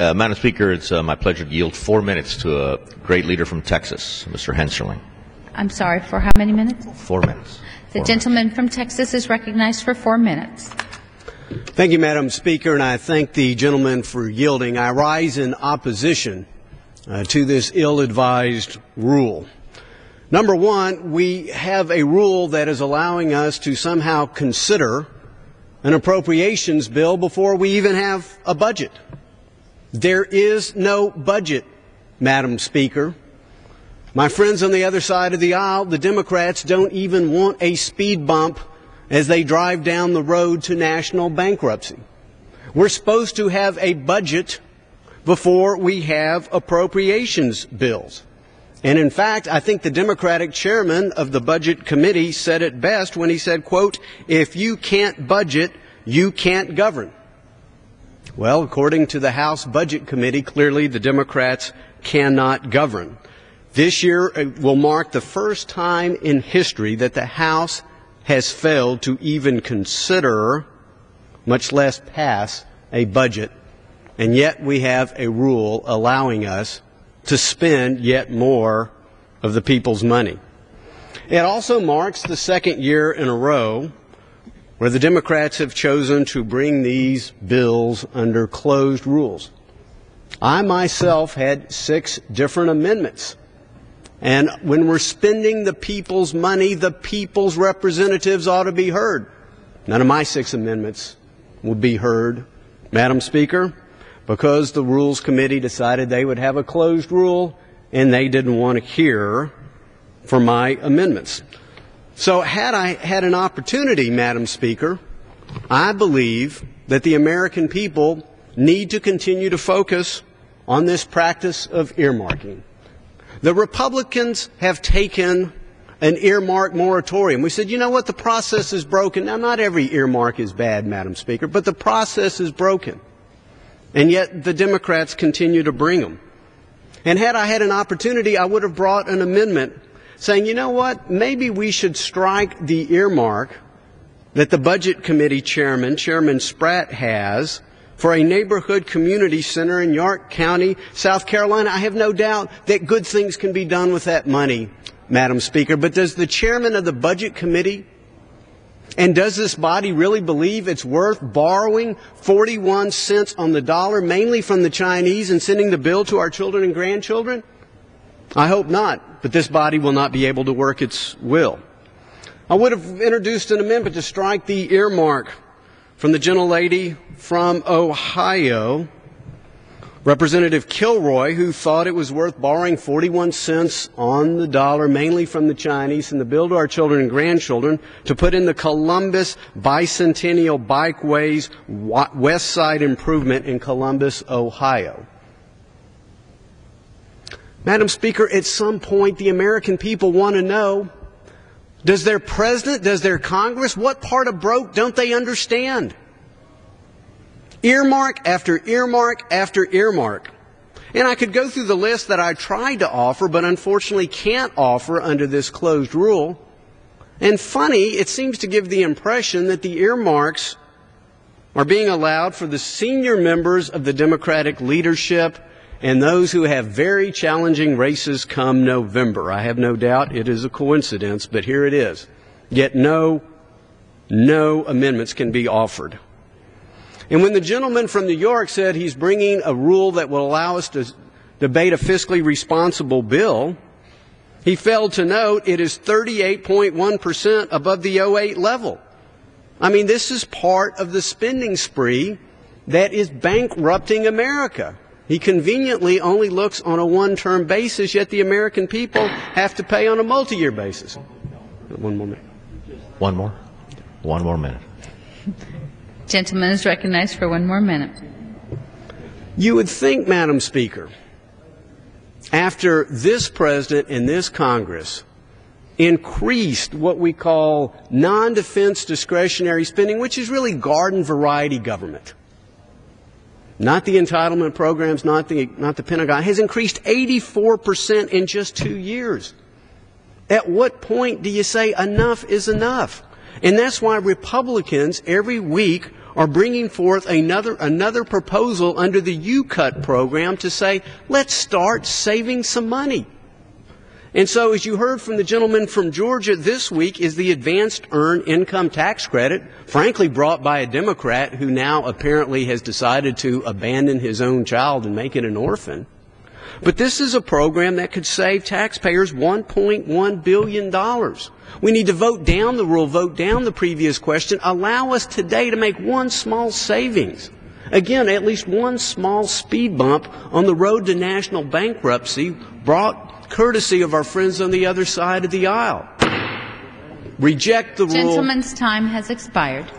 Madam Speaker, it's my pleasure to yield 4 minutes to a great leader from Texas, Mr. Hensarling. I'm sorry, for how many minutes? 4 minutes. The gentleman from Texas is recognized for 4 minutes. Thank you, Madam Speaker, and I thank the gentleman for yielding. I rise in opposition to this ill-advised rule. Number one, we have a rule that is allowing us to somehow consider an appropriations bill before we even have a budget. There is no budget, Madam Speaker. My friends on the other side of the aisle, the Democrats, don't even want a speed bump as they drive down the road to national bankruptcy. We're supposed to have a budget before we have appropriations bills. And in fact, I think the Democratic chairman of the Budget Committee said it best when he said, quote, "If you can't budget, you can't govern." Well, according to the House Budget Committee, clearly the Democrats cannot govern. This year will mark the first time in history that the House has failed to even consider, much less pass, a budget, and yet we have a rule allowing us to spend yet more of the people's money. It also marks the second year in a row where the Democrats have chosen to bring these bills under closed rules. I myself had 6 different amendments. And when we're spending the people's money, the people's representatives ought to be heard. None of my 6 amendments will be heard, Madam Speaker, because the Rules Committee decided they would have a closed rule and they didn't want to hear for my amendments. So had I had an opportunity, Madam Speaker, I believe that the American people need to continue to focus on this practice of earmarking. The Republicans have taken an earmark moratorium. We said, you know what, the process is broken. Now, not every earmark is bad, Madam Speaker, but the process is broken. And yet the Democrats continue to bring them. And had I had an opportunity, I would have brought an amendment saying, you know what, maybe we should strike the earmark that the Budget Committee Chairman Spratt, has for a neighborhood community center in York County, South Carolina. I have no doubt that good things can be done with that money, Madam Speaker. But does the chairman of the Budget Committee and does this body really believe it's worth borrowing 41 cents on the dollar, mainly from the Chinese, and sending the bill to our children and grandchildren? I hope not, but this body will not be able to work its will. I would have introduced an amendment to strike the earmark from the gentlelady from Ohio, Representative Kilroy, who thought it was worth borrowing 41 cents on the dollar, mainly from the Chinese, and the bill to our children and grandchildren to put in the Columbus Bicentennial Bikeways West Side Improvement in Columbus, Ohio. Madam Speaker, at some point the American people want to know, does their president, does their Congress, what part of broke don't they understand? Earmark after earmark after earmark. And I could go through the list that I tried to offer, but unfortunately can't offer under this closed rule. And funny, it seems to give the impression that the earmarks are being allowed for the senior members of the Democratic leadership and those who have very challenging races come November. I have no doubt it is a coincidence, but here it is. Yet no amendments can be offered. And when the gentleman from New York said he's bringing a rule that will allow us to debate a fiscally responsible bill, he failed to note it is 38.1% above the 2008 level. I mean, this is part of the spending spree that is bankrupting America. He conveniently only looks on a one-term basis, yet the American people have to pay on a multi-year basis. One more minute. One more minute. Gentleman is recognized for 1 more minute. You would think, Madam Speaker, after this president and this Congress increased what we call non-defense discretionary spending, which is really garden variety government, not the entitlement programs, not the Pentagon, has increased 84% in just 2 years. At what point do you say enough is enough? And that's why Republicans every week are bringing forth another proposal under the YouCut program to say, let's start saving some money. And so, as you heard from the gentleman from Georgia, this week is the Advanced Earned Income Tax Credit, frankly brought by a Democrat who now apparently has decided to abandon his own child and make it an orphan. But this is a program that could save taxpayers $1.1 billion. We need to vote down the rule, vote down the previous question, allow us today to make one small savings. Again, at least one small speed bump on the road to national bankruptcy brought courtesy of our friends on the other side of the aisle. Reject the rule. Gentleman's time has expired.